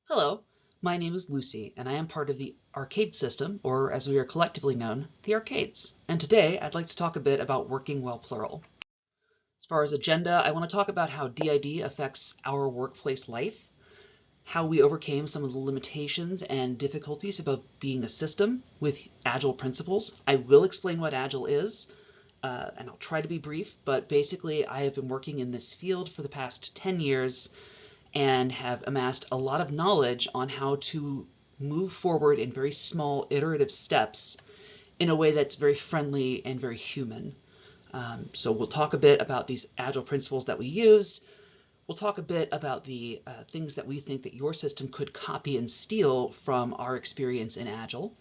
Hello, my name is Lucy, and I am part of the arcade system, or as we are collectively known, the arcades. And today I'd like to talk a bit about working well plural. As far as agenda, I want to talk about how DID affects our workplace life, how we overcame some of the limitations and difficulties about being a system with Agile principles. I will explain what Agile is, and I'll try to be brief, but basically I have been working in this field for the past 10 years and have amassed a lot of knowledge on how to move forward in very small iterative steps in a way that's very friendly and very human. So we'll talk a bit about these Agile principles that we used. We'll talk a bit about the things that we think that your system could copy and steal from our experience in Agile.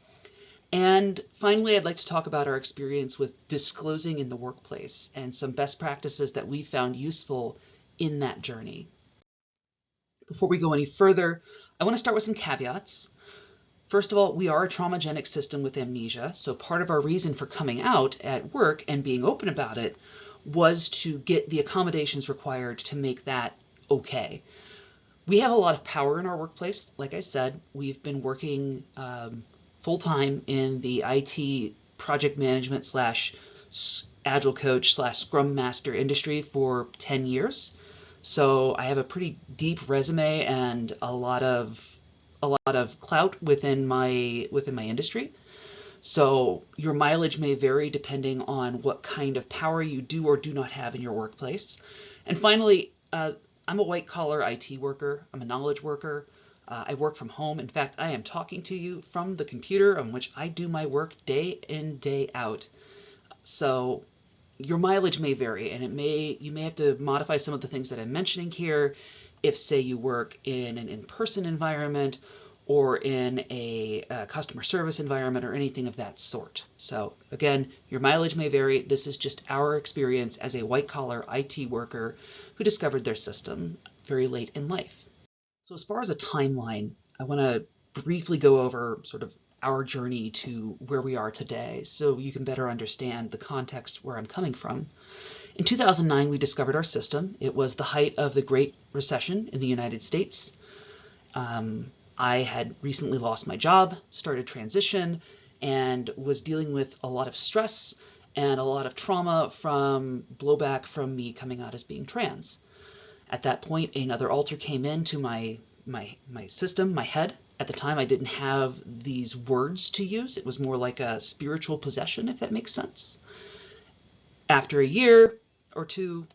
And finally, I'd like to talk about our experience with disclosing in the workplace and some best practices that we found useful in that journey. Before we go any further, I want to start with some caveats. First of all, we are a traumagenic system with amnesia, so part of our reason for coming out at work and being open about it was to get the accommodations required to make that okay. We have a lot of power in our workplace. Like I said, we've been working full-time in the IT project management / Agile Coach / Scrum Master industry for 10 years. So I have a pretty deep resume and a lot of clout within my industry. So your mileage may vary depending on what kind of power you do or do not have in your workplace. And finally, I'm a white collar IT worker. I'm a knowledge worker. I work from home. In fact, I am talking to you from the computer on which I do my work day in, day out. So your mileage may vary, and you may have to modify some of the things that I'm mentioning here if, say, you work in an in-person environment or in a customer service environment or anything of that sort. So again, your mileage may vary. This is just our experience as a white-collar IT worker who discovered their system very late in life. So as far as a timeline, I want to briefly go over sort of our journey to where we are today so you can better understand the context where I'm coming from. In 2009, we discovered our system. It was the height of the Great Recession in the United States. I had recently lost my job, started transition, and was dealing with a lot of stress and a lot of trauma from blowback from me coming out as being trans. At that point, another alter came into my system, my head. At the time, I didn't have these words to use. It was more like a spiritual possession, if that makes sense. After a year or two,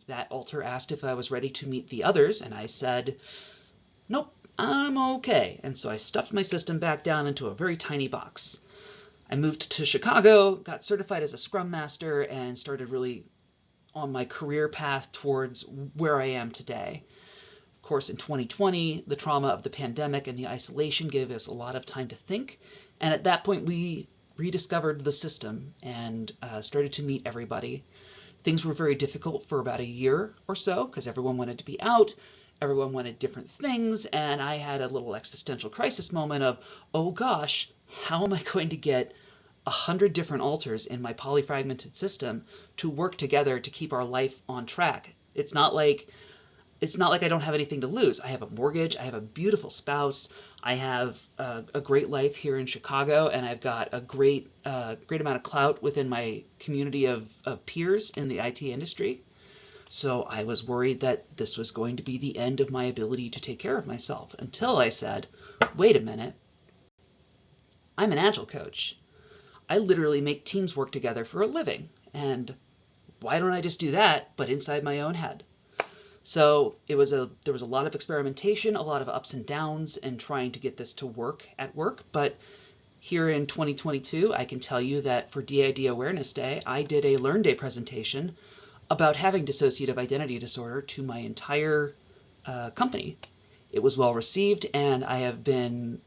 that alter asked if I was ready to meet the others, and I said, nope, I'm okay. And so I stuffed my system back down into a very tiny box. I moved to Chicago, got certified as a Scrum Master, and started really on my career path towards where I am today. Of course, in 2020, the trauma of the pandemic and the isolation gave us a lot of time to think. And at that point, we rediscovered the system and started to meet everybody. Things were very difficult for about a year or so because everyone wanted to be out. Everyone wanted different things. And I had a little existential crisis moment of, oh gosh, how am I going to get 100 different alters in my polyfragmented system to work together to keep our life on track? It's not like I don't have anything to lose. I have a mortgage. I have a beautiful spouse. I have a great life here in Chicago, and I've got a great amount of clout within my community of peers in the IT industry. So I was worried that this was going to be the end of my ability to take care of myself until I said, wait a minute. I'm an Agile coach. I literally make teams work together for a living. And why don't I just do that, but inside my own head? So there was a lot of experimentation, a lot of ups and downs, and trying to get this to work at work. But here in 2022, I can tell you that for DID Awareness Day, I did a Learn Day presentation about having dissociative identity disorder to my entire company. It was well received, and I have been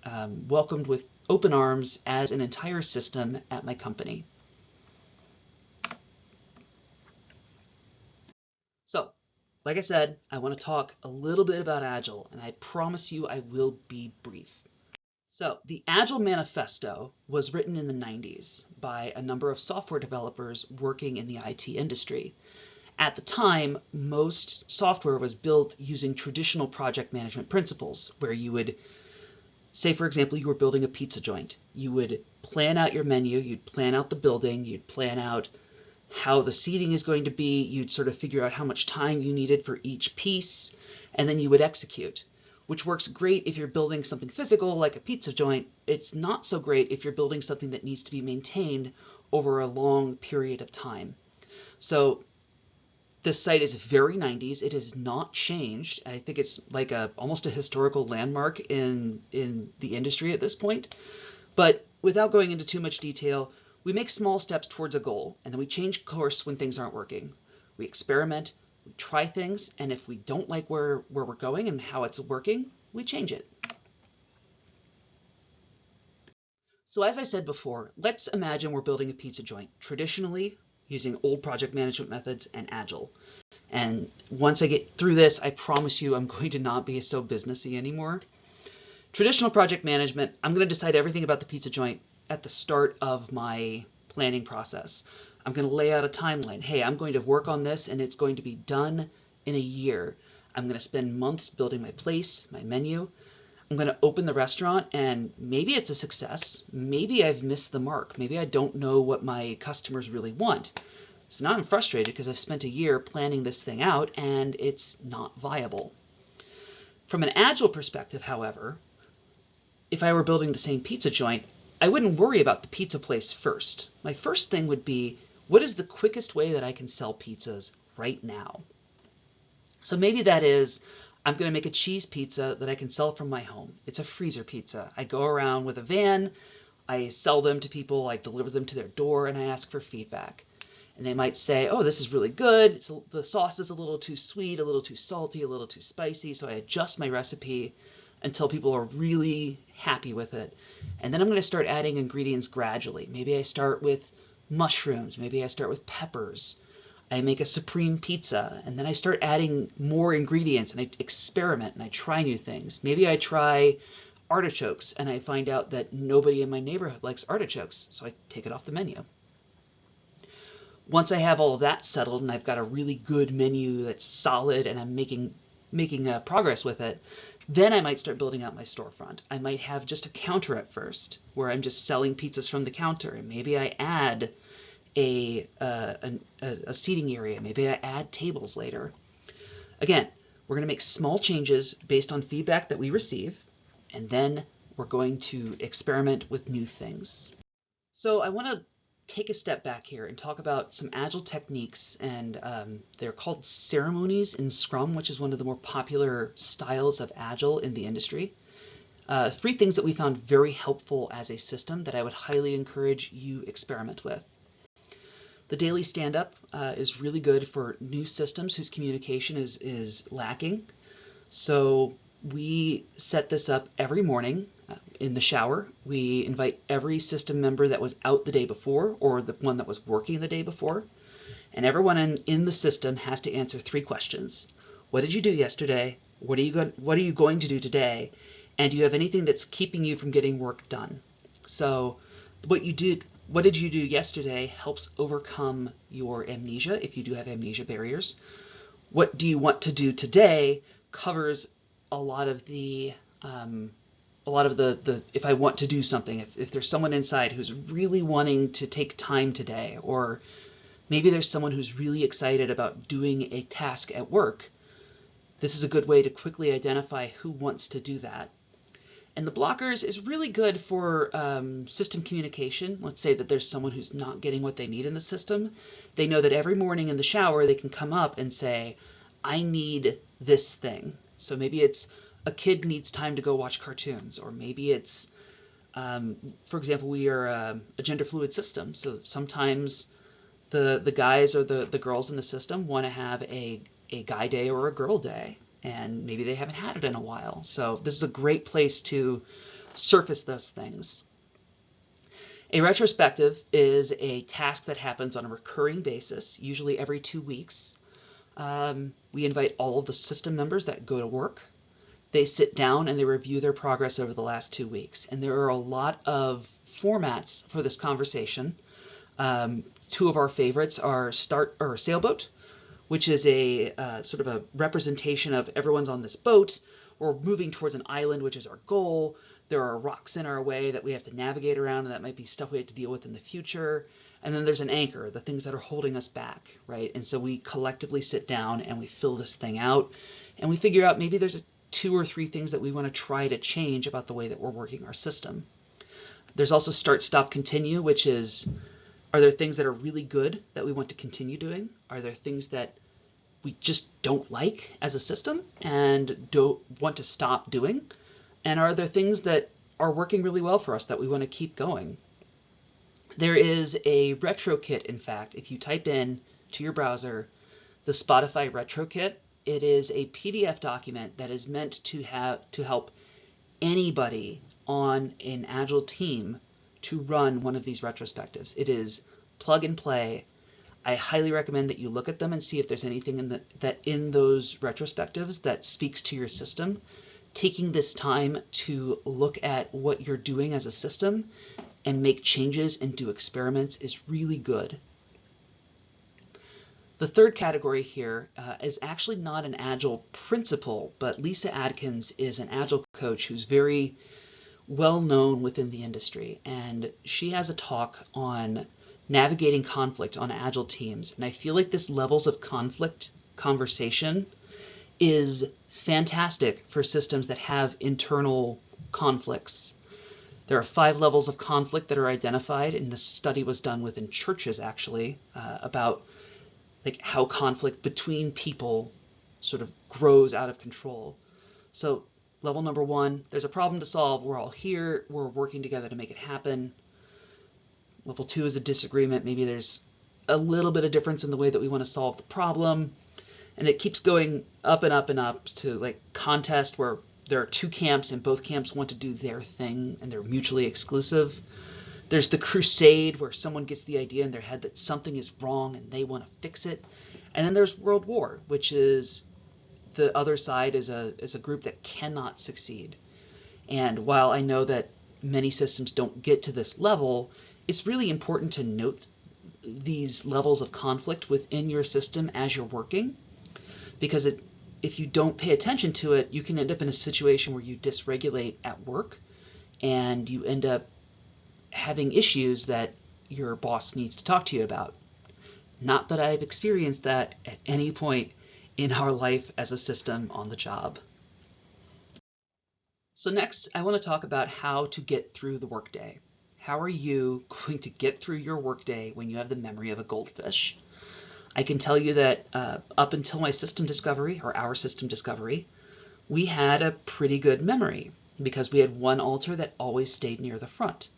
welcomed with open arms as an entire system at my company. So, like I said, I want to talk a little bit about Agile, and I promise you I will be brief. So, the Agile Manifesto was written in the 90s by a number of software developers working in the IT industry. At the time, most software was built using traditional project management principles, where you would say, for example, you were building a pizza joint. You would plan out your menu, you'd plan out the building, you'd plan out how the seating is going to be, you'd sort of figure out how much time you needed for each piece, and then you would execute, which works great if you're building something physical like a pizza joint. It's not so great if you're building something that needs to be maintained over a long period of time. So this site is very 90s. It has not changed. I think it's like almost a historical landmark in the industry at this point. But without going into too much detail, we make small steps towards a goal, and then we change course when things aren't working. We experiment, we try things, and if we don't like where we're going and how it's working, we change it. So as I said before, let's imagine we're building a pizza joint, traditionally using old project management methods and Agile. And once I get through this, I promise you I'm going to not be so businessy anymore. Traditional project management, I'm going to decide everything about the pizza joint at the start of my planning process. I'm going to lay out a timeline. Hey, I'm going to work on this and it's going to be done in a year. I'm going to spend months building my place, my menu. I'm going to open the restaurant and maybe it's a success. Maybe I've missed the mark. Maybe I don't know what my customers really want. So now I'm frustrated because I've spent a year planning this thing out and it's not viable. From an Agile perspective, however, if I were building the same pizza joint, I wouldn't worry about the pizza place first. My first thing would be, what is the quickest way that I can sell pizzas right now? So maybe that is, I'm going to make a cheese pizza that I can sell from my home. It's a freezer pizza. I go around with a van, I sell them to people, I deliver them to their door, and I ask for feedback. And they might say, oh, this is really good. The sauce is a little too sweet, a little too salty, a little too spicy. So I adjust my recipe until people are really happy with it. And then I'm going to start adding ingredients gradually. Maybe I start with mushrooms. Maybe I start with peppers. I make a supreme pizza, and then I start adding more ingredients, and I experiment, and I try new things. Maybe I try artichokes, and I find out that nobody in my neighborhood likes artichokes, so I take it off the menu. Once I have all of that settled, and I've got a really good menu that's solid, and I'm making progress with it, then I might start building out my storefront. I might have just a counter at first, where I'm just selling pizzas from the counter, and maybe I add a seating area. Maybe I add tables later. Again, we're going to make small changes based on feedback that we receive, and then we're going to experiment with new things. So I want to take a step back here and talk about some Agile techniques, and they're called ceremonies in Scrum, which is one of the more popular styles of Agile in the industry. 3 things that we found very helpful as a system that I would highly encourage you experiment with. The daily stand-up is really good for new systems whose communication is lacking. So we set this up every morning in the shower. We invite every system member that was out the day before or the one that was working the day before. And everyone in the system has to answer 3 questions. What did you do yesterday? What are you going to do today? And do you have anything that's keeping you from getting work done? So what did you do yesterday helps overcome your amnesia, if you do have amnesia barriers. What do you want to do today covers a lot of the if I want to do something, if there's someone inside who's really wanting to take time today, or maybe there's someone who's really excited about doing a task at work, this is a good way to quickly identify who wants to do that. And the blockers is really good for system communication. Let's say that there's someone who's not getting what they need in the system. They know that every morning in the shower they can come up and say, I need this thing. So maybe it's a kid needs time to go watch cartoons, or maybe it's, for example, we are a gender fluid system. So sometimes the guys or the girls in the system want to have a guy day or a girl day, and maybe they haven't had it in a while. So this is a great place to surface those things. A retrospective is a task that happens on a recurring basis, usually every 2 weeks. We invite all of the system members that go to work. They sit down and they review their progress over the last 2 weeks. And there are a lot of formats for this conversation. 2 of our favorites are Sailboat, which is a sort of a representation of everyone's on this boat. We're moving towards an island, which is our goal. There are rocks in our way that we have to navigate around, and that might be stuff we have to deal with in the future. And then there's an anchor, the things that are holding us back, right? And so we collectively sit down and we fill this thing out, and we figure out maybe there's 2 or 3 things that we want to try to change about the way that we're working our system. There's also start, stop, continue, which is, are there things that are really good that we want to continue doing? Are there things that we just don't like as a system and don't want to stop doing? And are there things that are working really well for us that we want to keep going? There is a retro kit, in fact. If you type in to your browser the Spotify retro kit, it is a PDF document that is meant to help anybody on an Agile team to run one of these retrospectives. It is plug and play. I highly recommend that you look at them and see if there's anything in those retrospectives that speaks to your system. Taking this time to look at what you're doing as a system and make changes and do experiments is really good. The third category here is actually not an Agile principle, but Lisa Adkins is an Agile coach who's very well known within the industry, and she has a talk on navigating conflict on Agile teams. And I feel like this levels of conflict conversation is fantastic for systems that have internal conflicts. There are 5 levels of conflict that are identified, and this study was done within churches actually, about like how conflict between people sort of grows out of control. So level number 1, there's a problem to solve. We're all here. We're working together to make it happen. Level 2 is a disagreement. Maybe there's a little bit of difference in the way that we want to solve the problem. And it keeps going up and up and up to like contest where there are 2 camps and both camps want to do their thing and they're mutually exclusive. There's the crusade where someone gets the idea in their head that something is wrong and they want to fix it. And then there's World War, which is the other side is a group that cannot succeed. And while I know that many systems don't get to this level, it's really important to note these levels of conflict within your system as you're working, because if you don't pay attention to it, you can end up in a situation where you dysregulate at work and you end up having issues that your boss needs to talk to you about. Not that I've experienced that at any point in our life as a system on the job. So next, I want to talk about how to get through the workday. How are you going to get through your workday when you have the memory of a goldfish? I can tell you that up until my system discovery, or our system discovery, we had a pretty good memory because we had one alter that always stayed near the front.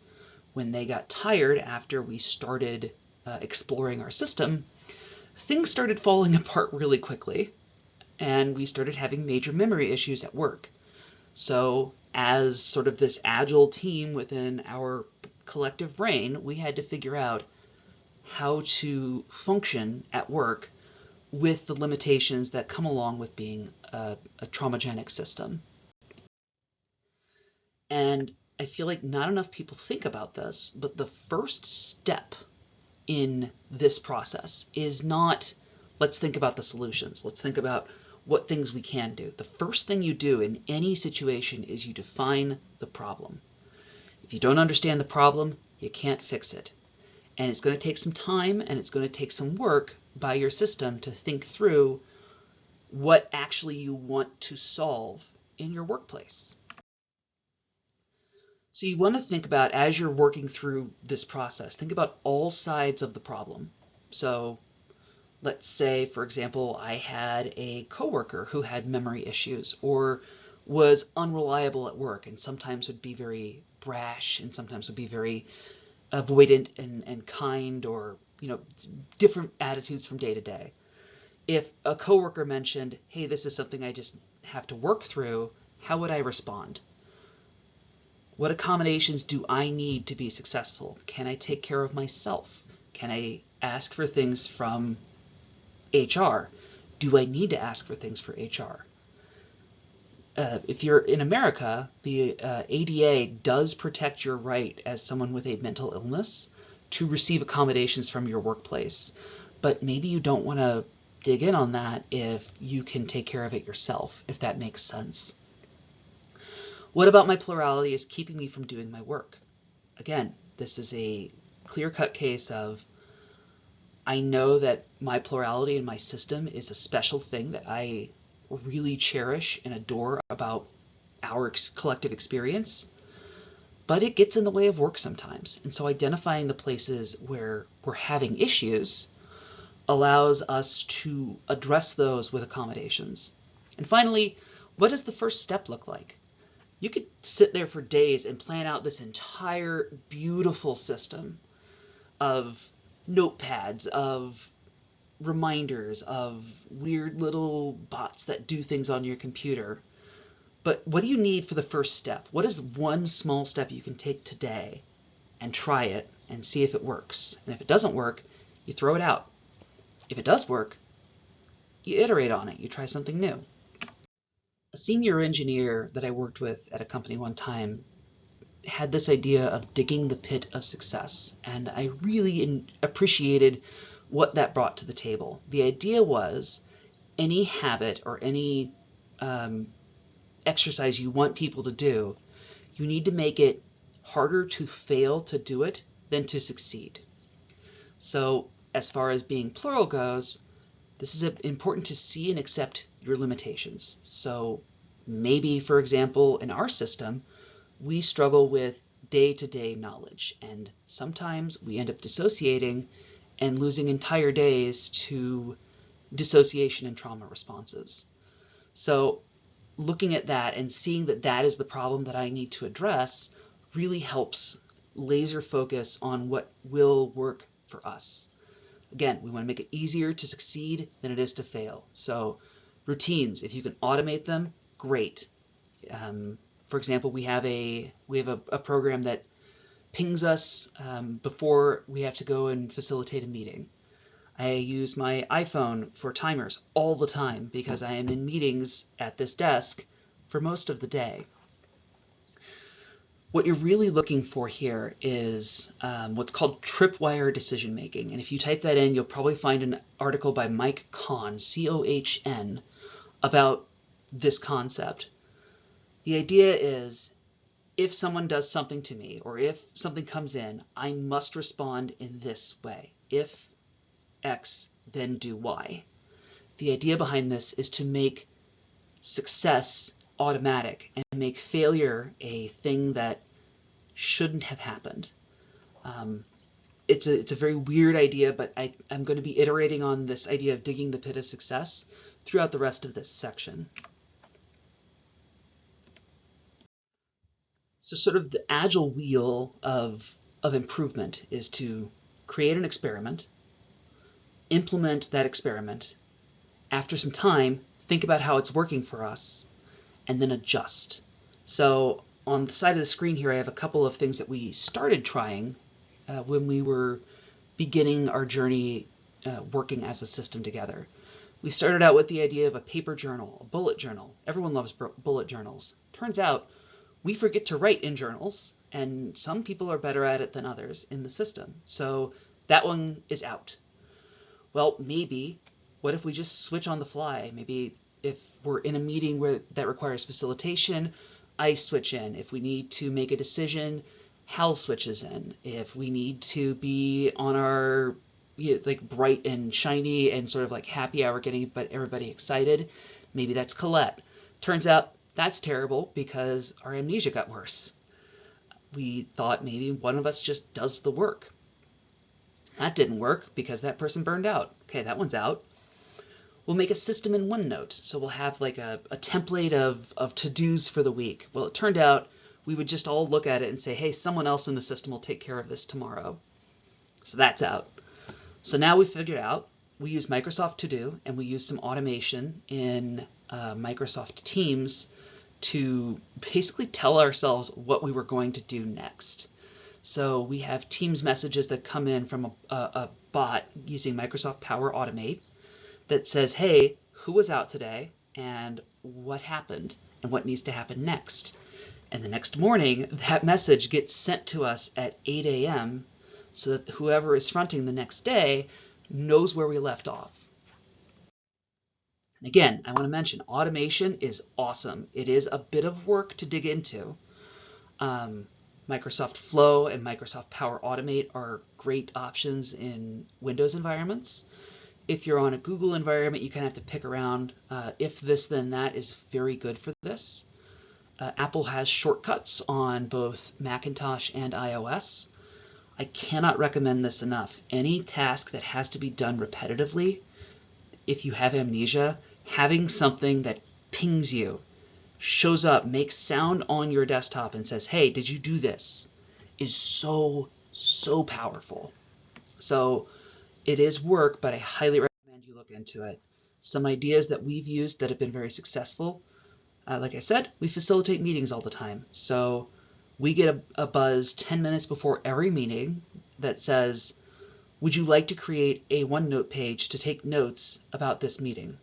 When they got tired after we started exploring our system, things started falling apart really quickly, and we started having major memory issues at work. So as sort of this agile team within our collective brain, we had to figure out how to function at work with the limitations that come along with being a traumagenic system. And I feel like not enough people think about this, but the first step in this process is not, let's think about the solutions. Let's think about what things we can do. The first thing you do in any situation is you define the problem. If you don't understand the problem, you can't fix it. And it's going to take some time and it's going to take some work by your system to think through what actually you want to solve in your workplace. So you want to think about, as you're working through this process, think about all sides of the problem. So let's say, for example, I had a coworker who had memory issues or was unreliable at work and sometimes would be very brash and sometimes would be very avoidant and kind, or different attitudes from day to day. If a coworker mentioned, hey, this is something I just have to work through, how would I respond? What accommodations do I need to be successful? Can I take care of myself? Can I ask for things from HR? Do I need to ask for things for HR? If you're in America, the ADA does protect your right as someone with a mental illness to receive accommodations from your workplace. But maybe you don't want to dig in on that if you can take care of it yourself, if that makes sense. What about my plurality is keeping me from doing my work? Again, this is a clear-cut case of I know that my plurality in my system is a special thing that I really cherish and adore about our collective experience, but it gets in the way of work sometimes. And so identifying the places where we're having issues allows us to address those with accommodations. And finally, what does the first step look like? You could sit there for days and plan out this entire beautiful system of notepads, of reminders, of weird little bots that do things on your computer. But what do you need for the first step? What is one small step you can take today and try it and see if it works? And if it doesn't work, you throw it out. If it does work, you iterate on it. You try something new. A senior engineer that I worked with at a company one time had this idea of digging the pit of success, and I really appreciated what that brought to the table. The idea was any habit or any exercise you want people to do, you need to make it harder to fail to do it than to succeed. So as far as being plural goes, this is important to see and accept your limitations. So maybe, for example, in our system, we struggle with day-to-day knowledge, and sometimes we end up dissociating and losing entire days to dissociation and trauma responses. So looking at that and seeing that that is the problem that I need to address really helps laser focus on what will work for us. Again, we want to make it easier to succeed than it is to fail. So routines, if you can automate them, great. For example, we have a program that pings us before we have to go and facilitate a meeting. I use my iPhone for timers all the time because I am in meetings at this desk for most of the day. What you're really looking for here is what's called tripwire decision making. And if you type that in, you'll probably find an article by Mike Cohn, C-O-H-N, about this concept. The idea is if someone does something to me or if something comes in, I must respond in this way. If X, then do Y. The idea behind this is to make success automatic and make failure a thing that shouldn't have happened. It's a very weird idea, but I'm going to be iterating on this idea of digging the pit of success throughout the rest of this section. So sort of the agile wheel of improvement is to create an experiment, implement that experiment, after some time, think about how it's working for us, and then adjust. So on the side of the screen here, I have a couple of things that we started trying when we were beginning our journey working as a system together. We started out with the idea of a paper journal, a bullet journal. Everyone loves bullet journals. Turns out we forget to write in journals, and some people are better at it than others in the system. So that one is out. Well, maybe, what if we just switch on the fly? Maybe if we're in a meeting that requires facilitation, I switch in. If we need to make a decision, Hal switches in. If we need to be on our like bright and shiny and sort of like happy hour getting everybody excited, maybe that's Colette. Turns out that's terrible because our amnesia got worse. We thought maybe one of us just does the work. That didn't work because that person burned out. Okay, that one's out. We'll make a system in OneNote. So we'll have like a template of to-dos for the week. Well, it turned out we would just all look at it and say, hey, someone else in the system will take care of this tomorrow. So that's out. So now we figured out we use Microsoft To Do and we use some automation in Microsoft Teams to basically tell ourselves what we were going to do next. So we have Teams messages that come in from a bot using Microsoft Power Automate that says, hey, who was out today and what happened and what needs to happen next? And the next morning, that message gets sent to us at 8 a.m. so that whoever is fronting the next day knows where we left off. And again, I want to mention automation is awesome. It is a bit of work to dig into. Microsoft Flow and Microsoft Power Automate are great options in Windows environments. If you're on a Google environment, you kind of have to pick around. If this, then that is very good for this. Apple has shortcuts on both Macintosh and iOS. I cannot recommend this enough. Any task that has to be done repetitively, if you have amnesia, having something that pings you, shows up, makes sound on your desktop and says, hey, did you do this, is so, so powerful. So it is work, but I highly recommend you look into it. Some ideas that we've used that have been very successful. Like I said, we facilitate meetings all the time. So we get a buzz 10 minutes before every meeting that says, would you like to create a OneNote page to take notes about this meeting?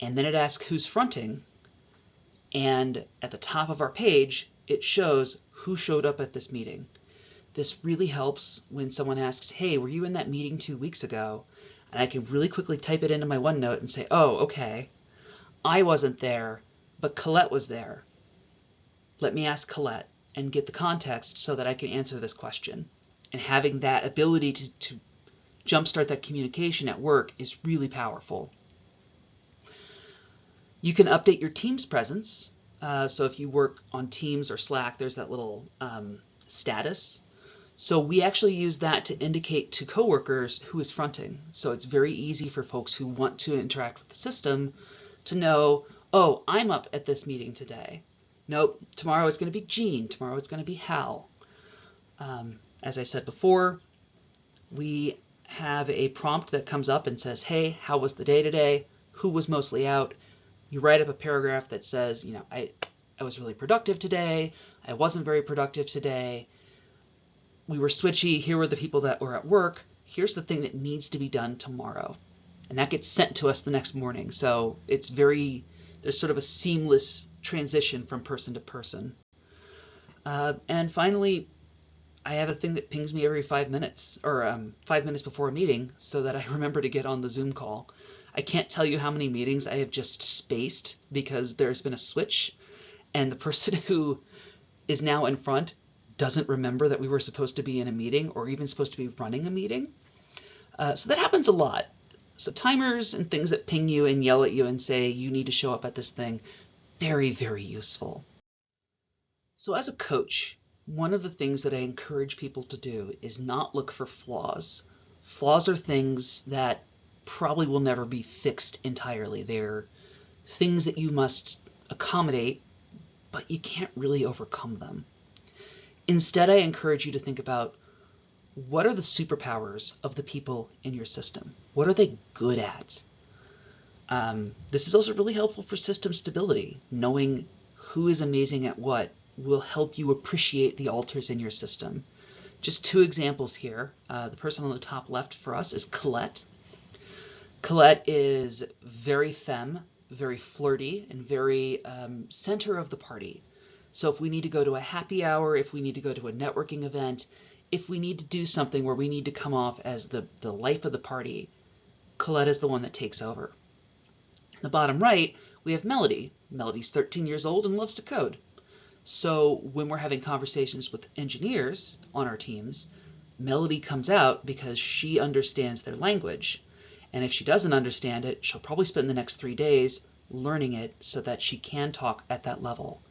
And then it asks who's fronting. And at the top of our page, it shows who showed up at this meeting. This really helps when someone asks, hey, were you in that meeting 2 weeks ago? And I can really quickly type it into my OneNote and say, oh, okay, I wasn't there, but Colette was there. Let me ask Colette and get the context so that I can answer this question. And having that ability to jumpstart that communication at work is really powerful. You can update your Teams presence. So if you work on Teams or Slack, there's that little status. So we actually use that to indicate to coworkers who is fronting. So it's very easy for folks who want to interact with the system to know, oh, I'm up at this meeting today. Nope, tomorrow it's going to be Jean. Tomorrow it's going to be Hal. As I said before, we have a prompt that comes up and says, hey, how was the day today? Who was mostly out? You write up a paragraph that says, you know, I was really productive today. I wasn't very productive today. We were switchy. Here were the people that were at work. Here's the thing that needs to be done tomorrow. And that gets sent to us the next morning. So it's there's sort of a seamless transition from person to person. And finally, I have a thing that pings me every 5 minutes, or 5 minutes before a meeting, so that I remember to get on the Zoom call. I can't tell you how many meetings I have just spaced because there's been a switch, and the person who is now in front doesn't remember that we were supposed to be in a meeting or even supposed to be running a meeting. So that happens a lot. So timers and things that ping you and yell at you and say you need to show up at this thing, very, very useful. So as a coach, one of the things that I encourage people to do is not look for flaws. Flaws are things that probably will never be fixed entirely. They're things that you must accommodate, but you can't really overcome them. Instead, I encourage you to think about, what are the superpowers of the people in your system? What are they good at? This is also really helpful for system stability. Knowing who is amazing at what will help you appreciate the alters in your system. Just 2 examples here. The person on the top left for us is Colette. Colette is very femme, very flirty, and very center of the party. So if we need to go to a happy hour, if we need to go to a networking event, if we need to do something where we need to come off as the life of the party, Colette is the one that takes over. In the bottom right, we have Melody. Melody's 13 years old and loves to code. So when we're having conversations with engineers on our teams, Melody comes out because she understands their language. And if she doesn't understand it, she'll probably spend the next 3 days learning it so that she can talk at that level.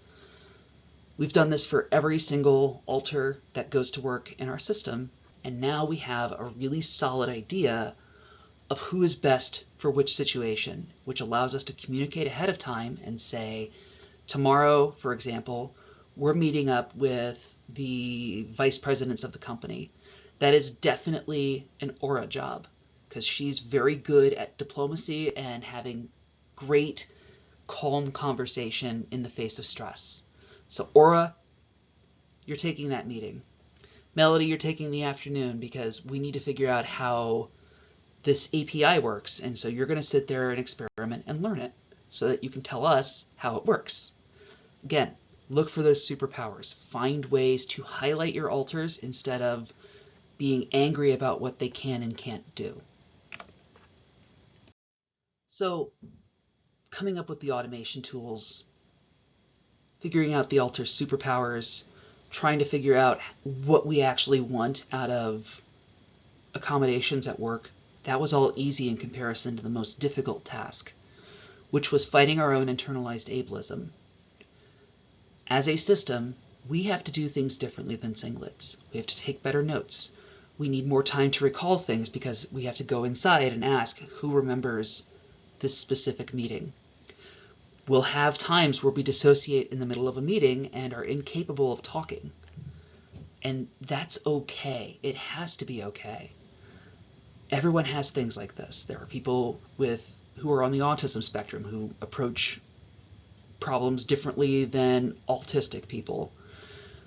We've done this for every single alter that goes to work in our system, and now we have a really solid idea of who is best for which situation, which allows us to communicate ahead of time and say, tomorrow, for example, we're meeting up with the vice presidents of the company. That is definitely an Aura job, because she's very good at diplomacy and having great, calm conversation in the face of stress. So Aura, you're taking that meeting. Melody, you're taking the afternoon because we need to figure out how this API works. And so you're going to sit there and experiment and learn it so that you can tell us how it works. Again, look for those superpowers. Find ways to highlight your alters instead of being angry about what they can and can't do. So coming up with the automation tools, figuring out the altar's superpowers, trying to figure out what we actually want out of accommodations at work, that was all easy in comparison to the most difficult task, which was fighting our own internalized ableism. As a system, we have to do things differently than singlets. We have to take better notes. We need more time to recall things because we have to go inside and ask who remembers this specific meeting. We'll have times where we dissociate in the middle of a meeting and are incapable of talking. And that's okay. It has to be okay. Everyone has things like this. There are people who are on the autism spectrum who approach problems differently than autistic people.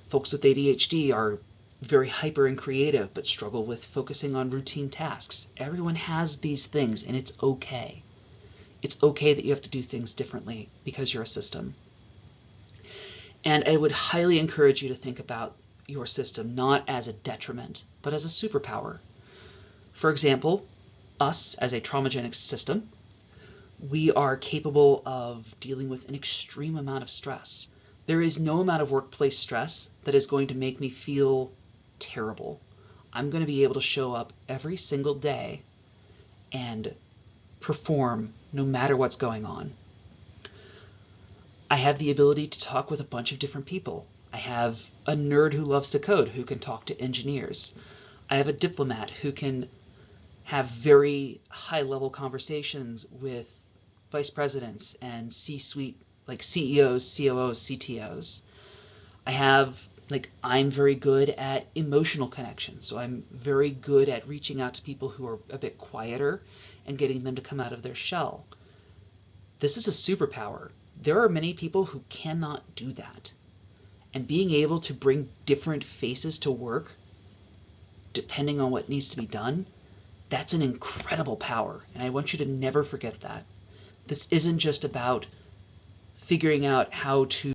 Folks with ADHD are very hyper and creative but struggle with focusing on routine tasks. Everyone has these things, and it's okay. It's okay that you have to do things differently because you're a system. And I would highly encourage you to think about your system not as a detriment, but as a superpower. For example, us as a traumagenic system, we are capable of dealing with an extreme amount of stress. There is no amount of workplace stress that is going to make me feel terrible. I'm going to be able to show up every single day and perform no matter what's going on. I have the ability to talk with a bunch of different people. I have a nerd who loves to code who can talk to engineers. I have a diplomat who can have very high-level conversations with vice presidents and C-suite, like CEOs, COOs, CTOs. I'm very good at emotional connection, so I'm very good at reaching out to people who are a bit quieter and getting them to come out of their shell. This is a superpower. There are many people who cannot do that. And being able to bring different faces to work, depending on what needs to be done, that's an incredible power. And I want you to never forget that. This isn't just about figuring out how to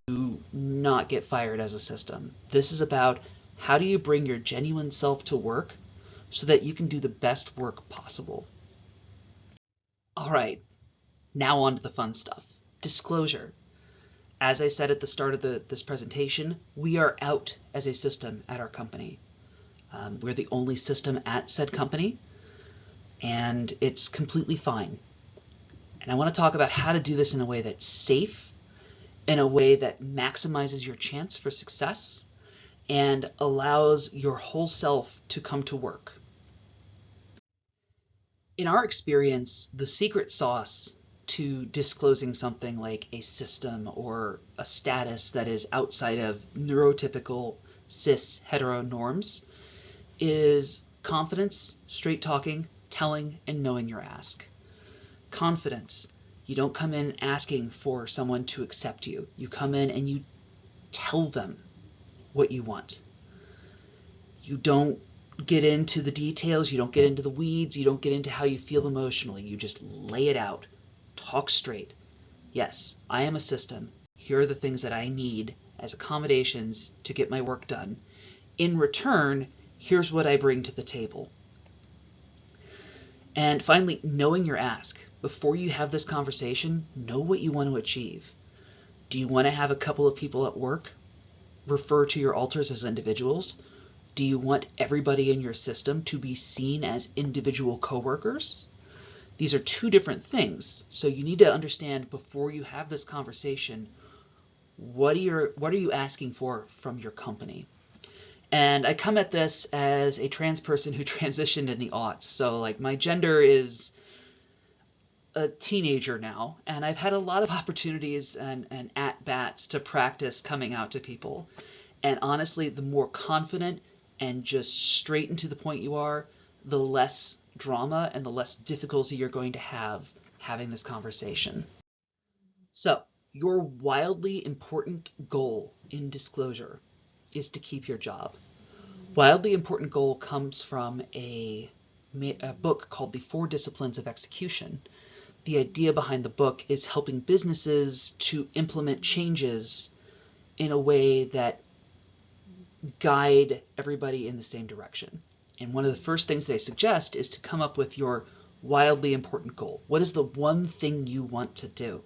not get fired as a system. This is about how do you bring your genuine self to work so that you can do the best work possible. All right, now on to the fun stuff. Disclosure. As I said at the start of this presentation, we are out as a system at our company. We're the only system at said company, and it's completely fine. And I want to talk about how to do this in a way that's safe, in a way that maximizes your chance for success, and allows your whole self to come to work. In our experience, the secret sauce to disclosing something like a system or a status that is outside of neurotypical cis hetero norms is confidence, straight talking, telling, and knowing your ask. Confidence. You don't come in asking for someone to accept you. You come in and you tell them what you want. You don't get into the details, you don't get into the weeds, you don't get into how you feel emotionally. You just lay it out. Talk straight. Yes, I am a system. Here are the things that I need as accommodations to get my work done. In return, here's what I bring to the table. And finally, knowing your ask. Before you have this conversation, know what you want to achieve. Do you want to have a couple of people at work refer to your alters as individuals? Do you want everybody in your system to be seen as individual coworkers? These are two different things, so you need to understand before you have this conversation, what are you asking for from your company? And I come at this as a trans person who transitioned in the aughts, so like my gender is a teenager now, and I've had a lot of opportunities and at-bats to practice coming out to people. And honestly, the more confident and just straight and to the point you are, the less drama and the less difficulty you're going to have having this conversation. So, your wildly important goal in disclosure is to keep your job. Wildly important goal comes from a book called The 4 Disciplines of Execution. The idea behind the book is helping businesses to implement changes in a way that guide everybody in the same direction. And one of the first things they suggest is to come up with your wildly important goal. What is the one thing you want to do?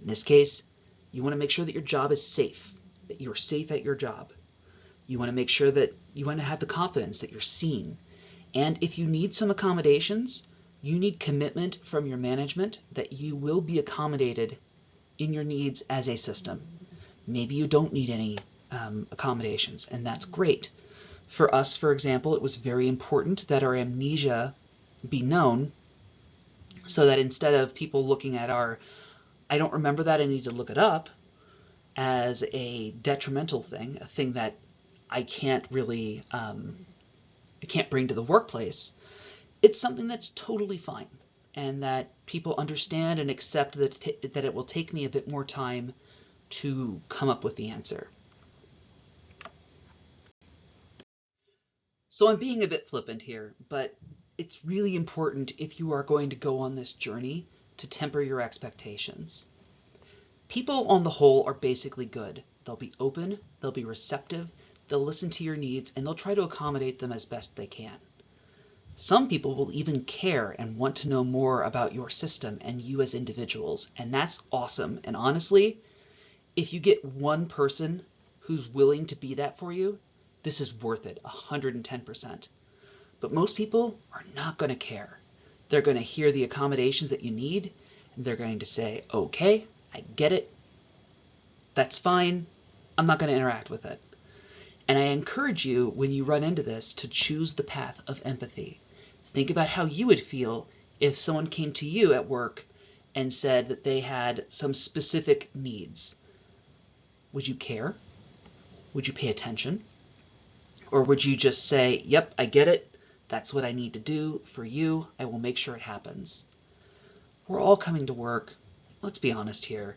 In this case, you want to make sure that your job is safe, that you're safe at your job. You want to make sure that you want to have the confidence that you're seen. And if you need some accommodations, you need commitment from your management that you will be accommodated in your needs as a system. Maybe you don't need any accommodations, and that's great. For us, for example, it was very important that our amnesia be known so that instead of people looking at our, I don't remember that, I need to look it up, as a detrimental thing, a thing that I can't really, I can't bring to the workplace, it's something that's totally fine, and that people understand and accept that it will take me a bit more time to come up with the answer. So I'm being a bit flippant here, but it's really important if you are going to go on this journey to temper your expectations. People on the whole are basically good. They'll be open, they'll be receptive, they'll listen to your needs, and they'll try to accommodate them as best they can. Some people will even care and want to know more about your system and you as individuals, and that's awesome. And honestly, if you get one person who's willing to be that for you, this is worth it, 110%. But most people are not going to care. They're going to hear the accommodations that you need, and they're going to say, okay, I get it. That's fine. I'm not going to interact with it. And I encourage you, when you run into this, to choose the path of empathy. Think about how you would feel if someone came to you at work and said that they had some specific needs. Would you care? Would you pay attention? Or would you just say, yep, I get it. That's what I need to do for you. I will make sure it happens. We're all coming to work. Let's be honest here.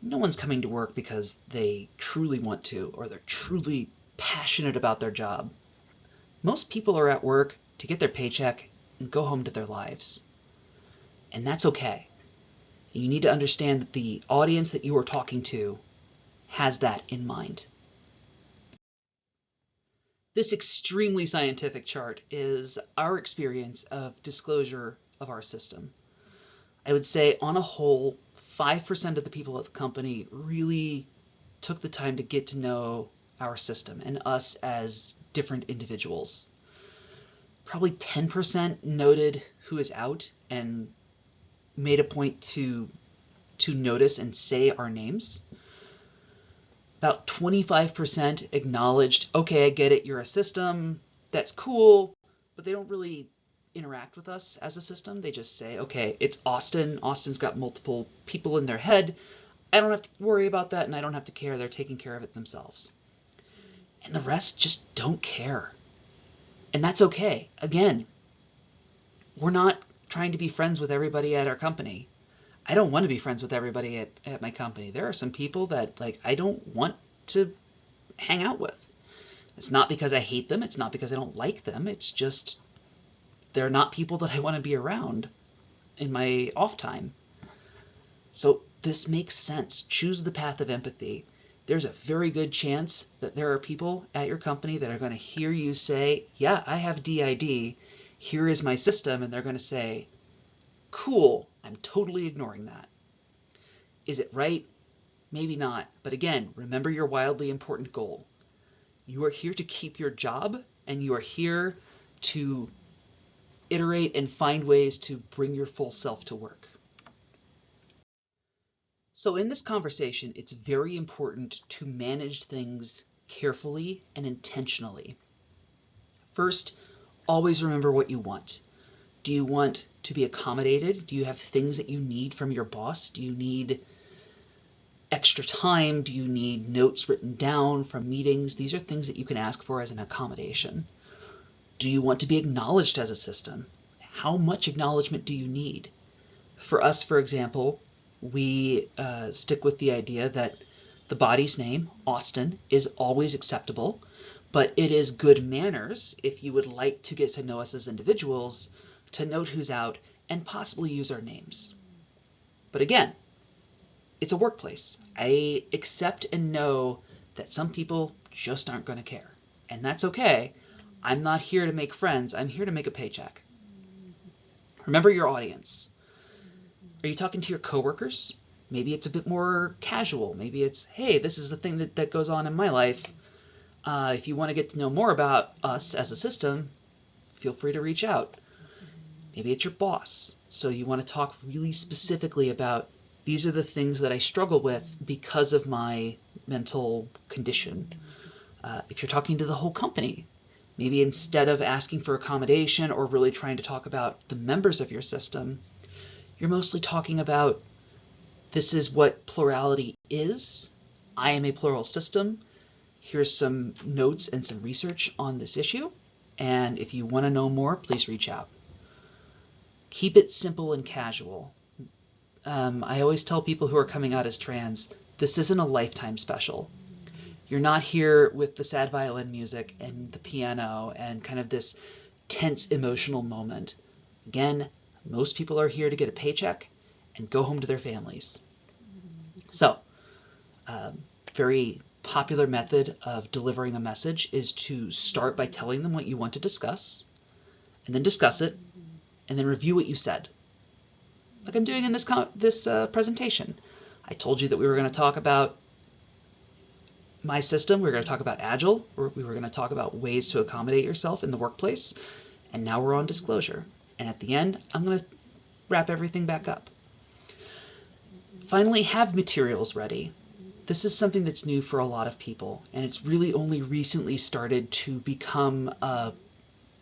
No one's coming to work because they truly want to or they're truly passionate about their job. Most people are at work to get their paycheck and go home to their lives. And that's okay. You need to understand that the audience that you are talking to has that in mind. This extremely scientific chart is our experience of disclosure of our system. I would say on a whole, 5% of the people at the company really took the time to get to know our system and us as different individuals. Probably 10% noted who is out and made a point to notice and say our names. About 25% acknowledged, okay, I get it, you're a system, that's cool, but they don't really interact with us as a system. They just say, okay, it's Austin. Austin's got multiple people in their head. I don't have to worry about that, and I don't have to care. They're taking care of it themselves. And the rest just don't care. And that's okay. Again, we're not trying to be friends with everybody at our company. I don't want to be friends with everybody at my company. There are some people that I don't want to hang out with. It's not because I hate them. It's not because I don't like them. It's just they're not people that I want to be around in my off time. So this makes sense. Choose the path of empathy. There's a very good chance that there are people at your company that are going to hear you say, yeah, I have DID. Here is my system. And they're going to say, cool, I'm totally ignoring that. Is it right? Maybe not. But again, remember your wildly important goal. You are here to keep your job, and you are here to iterate and find ways to bring your full self to work. So in this conversation, it's very important to manage things carefully and intentionally. First, always remember what you want. Do you want to be accommodated? Do you have things that you need from your boss? Do you need extra time? Do you need notes written down from meetings? These are things that you can ask for as an accommodation. Do you want to be acknowledged as a system? How much acknowledgement do you need? For us, for example, we stick with the idea that the body's name, Austin, is always acceptable, but it is good manners if you would like to get to know us as individuals to note who's out and possibly use our names. But again, it's a workplace. I accept and know that some people just aren't going to care, and that's okay. I'm not here to make friends. I'm here to make a paycheck. Remember your audience. Are you talking to your coworkers? Maybe it's a bit more casual. Maybe it's, hey, this is the thing that goes on in my life. If you want to get to know more about us as a system, feel free to reach out. Maybe it's your boss. So you want to talk really specifically about, these are the things that I struggle with because of my mental condition. If you're talking to the whole company, maybe instead of asking for accommodation or really trying to talk about the members of your system, you're mostly talking about, this is what plurality is. I am a plural system. Here's some notes and some research on this issue. And if you want to know more, please reach out. Keep it simple and casual. I always tell people who are coming out as trans, this isn't a lifetime special. You're not here with the sad violin music and the piano and kind of this tense emotional moment. Again, most people are here to get a paycheck and go home to their families. So, very popular method of delivering a message is to start by telling them what you want to discuss, and then discuss it, and then review what you said. Like I'm doing in this presentation. I told you that we were going to talk about my system, we were going to talk about Agile, or we were going to talk about ways to accommodate yourself in the workplace, and now we're on disclosure. And at the end, I'm going to wrap everything back up. Finally, have materials ready. This is something that's new for a lot of people, and it's really only recently started to become a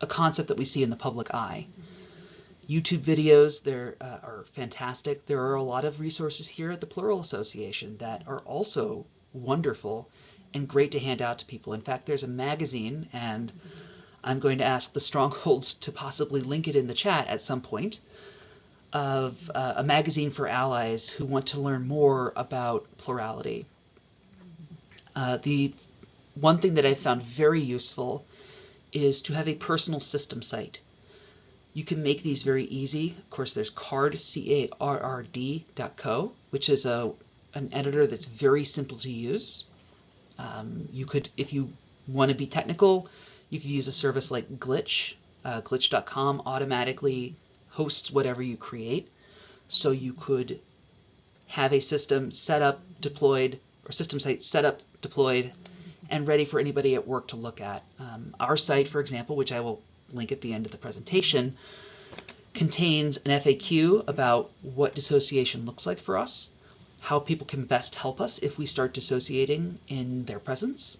concept that we see in the public eye. YouTube videos are fantastic. There are a lot of resources here at the Plural Association that are also wonderful and great to hand out to people. In fact, there's a magazine, and I'm going to ask the Strongholds to possibly link it in the chat at some point, of a magazine for allies who want to learn more about plurality. The one thing that I found very useful is to have a personal system site. You can make these very easy. Of course, there's CARD, CARRD.co, which is an editor that's very simple to use. You could, if you want to be technical, you could use a service like Glitch. Glitch.com automatically hosts whatever you create. So you could have a system set up, deployed, or system site set up, deployed, and ready for anybody at work to look at. Our site, for example, which I will link at the end of the presentation, contains an FAQ about what dissociation looks like for us, how people can best help us if we start dissociating in their presence,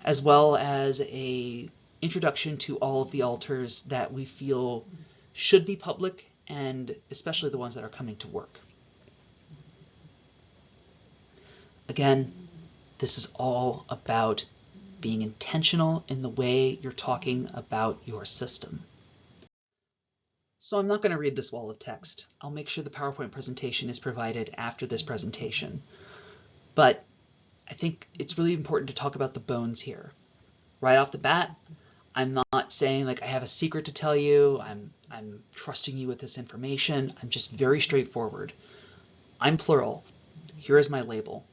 as well as a introduction to all of the alters that we feel should be public, and especially the ones that are coming to work. Again, this is all about being intentional in the way you're talking about your system. So I'm not going to read this wall of text. I'll make sure the PowerPoint presentation is provided after this presentation. But I think it's really important to talk about the bones here. Right off the bat, I'm not saying like I have a secret to tell you, I'm trusting you with this information. I'm just very straightforward. I'm plural. Here is my label.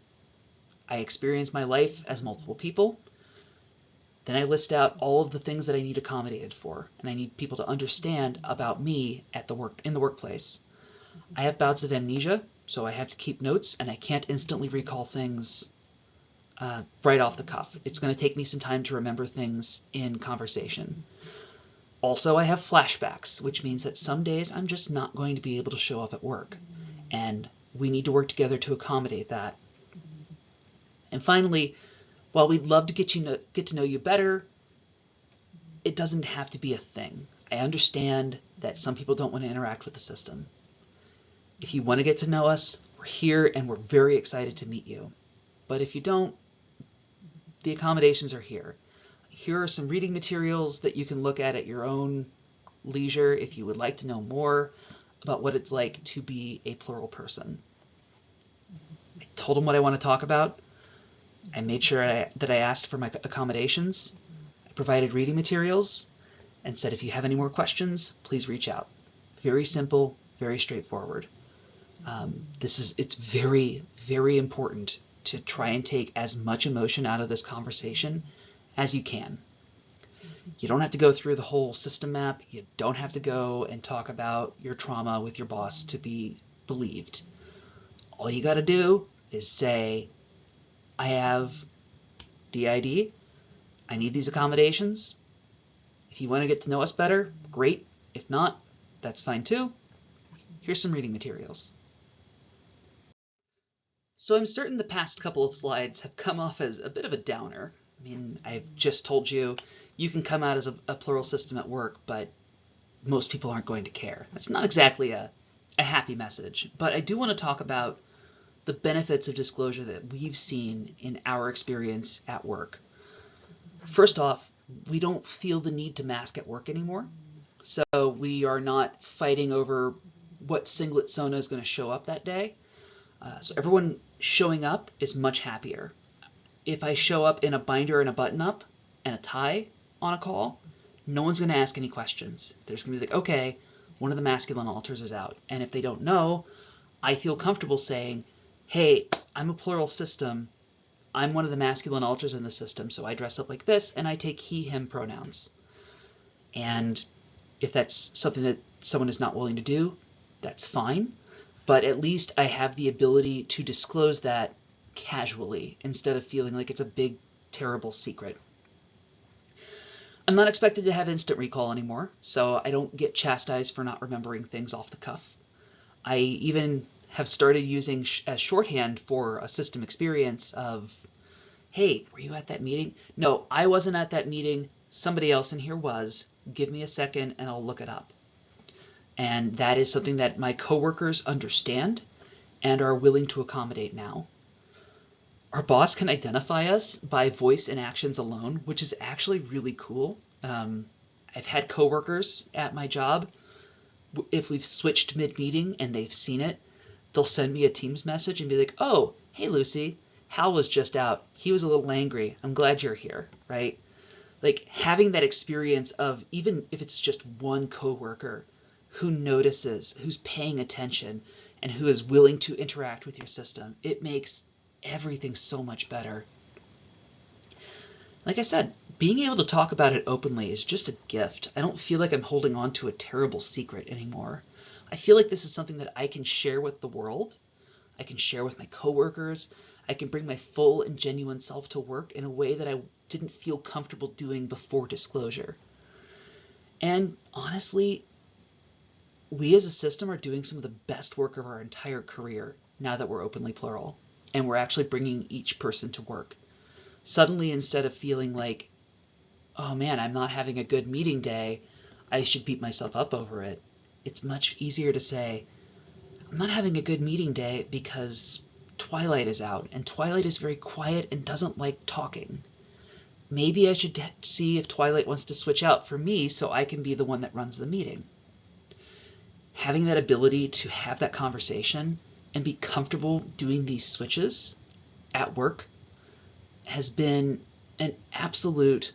I experience my life as multiple people. Then I list out all of the things that I need accommodated for, and I need people to understand about me in the workplace. I have bouts of amnesia, so I have to keep notes, and I can't instantly recall things right off the cuff. It's going to take me some time to remember things in conversation. Also, I have flashbacks, which means that some days I'm just not going to be able to show up at work, and we need to work together to accommodate that. And finally, while we'd love to get to know you better, it doesn't have to be a thing. I understand that some people don't want to interact with the system. If you want to get to know us, we're here and we're very excited to meet you. But if you don't, the accommodations are here. Here are some reading materials that you can look at your own leisure if you would like to know more about what it's like to be a plural person. I told them what I want to talk about. I made sure that I asked for my accommodations. I provided reading materials and said, if you have any more questions, please reach out. Very simple, very straightforward. It's very, very important to try and take as much emotion out of this conversation as you can. You don't have to go through the whole system map. You don't have to go and talk about your trauma with your boss to be believed. All you got to do is say, I have DID, I need these accommodations. If you want to get to know us better, great. If not, that's fine too. Here's some reading materials. So I'm certain the past couple of slides have come off as a bit of a downer. I mean, I've just told you, you can come out as a plural system at work, but most people aren't going to care. That's not exactly a happy message, but I do want to talk about the benefits of disclosure that we've seen in our experience at work. First off, we don't feel the need to mask at work anymore. So we are not fighting over what singlet Sona is going to show up that day. So everyone showing up is much happier. If I show up in a binder and a button-up and a tie on a call, no one's going to ask any questions. They're just going to be like, okay, one of the masculine alters is out. And if they don't know, I feel comfortable saying, hey, I'm a plural system. I'm one of the masculine alters in the system, so I dress up like this, and I take he, him pronouns. And if that's something that someone is not willing to do, that's fine. But at least I have the ability to disclose that casually instead of feeling like it's a big, terrible secret. I'm not expected to have instant recall anymore, so I don't get chastised for not remembering things off the cuff. I even have started using as shorthand for a system experience of, hey, were you at that meeting? No, I wasn't at that meeting. Somebody else in here was. Give me a second and I'll look it up. And that is something that my coworkers understand and are willing to accommodate now. Our boss can identify us by voice and actions alone, which is actually really cool. I've had coworkers at my job, if we've switched mid-meeting and they've seen it, they'll send me a Teams message and be like, oh, hey, Lucy, Hal was just out. He was a little angry. I'm glad you're here, right? Like having that experience of, even if it's just one coworker who notices, who's paying attention, and who is willing to interact with your system, it makes everything so much better. Like I said, being able to talk about it openly is just a gift. I don't feel like I'm holding on to a terrible secret anymore. I feel like this is something that I can share with the world. I can share with my coworkers. I can bring my full and genuine self to work in a way that I didn't feel comfortable doing before disclosure. And honestly, we as a system are doing some of the best work of our entire career now that we're openly plural, and we're actually bringing each person to work. Suddenly, instead of feeling like, oh man, I'm not having a good meeting day, I should beat myself up over it, it's much easier to say, I'm not having a good meeting day because Twilight is out, and Twilight is very quiet and doesn't like talking. Maybe I should see if Twilight wants to switch out for me so I can be the one that runs the meeting. Having that ability to have that conversation and be comfortable doing these switches at work has been an absolute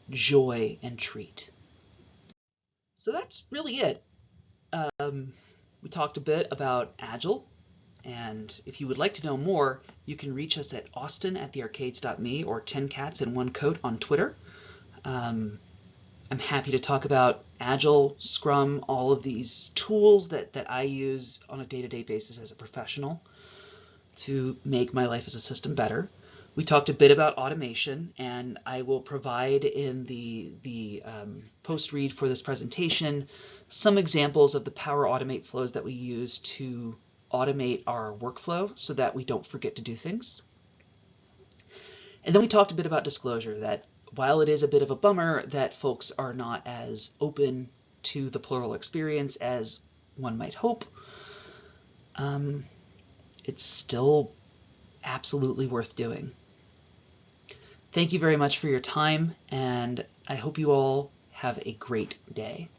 joy and treat. So that's really it. We talked a bit about Agile, and if you would like to know more, you can reach us at austin@thearcades.me or 10cats-in-1coat on Twitter. I'm happy to talk about Agile, Scrum, all of these tools that I use on a day-to-day basis as a professional to make my life as a system better. We talked a bit about automation, and I will provide in the post-read for this presentation some examples of the Power Automate flows that we use to automate our workflow so that we don't forget to do things. And then we talked a bit about disclosure, that while it is a bit of a bummer that folks are not as open to the plural experience as one might hope, it's still absolutely worth doing. Thank you very much for your time, and I hope you all have a great day.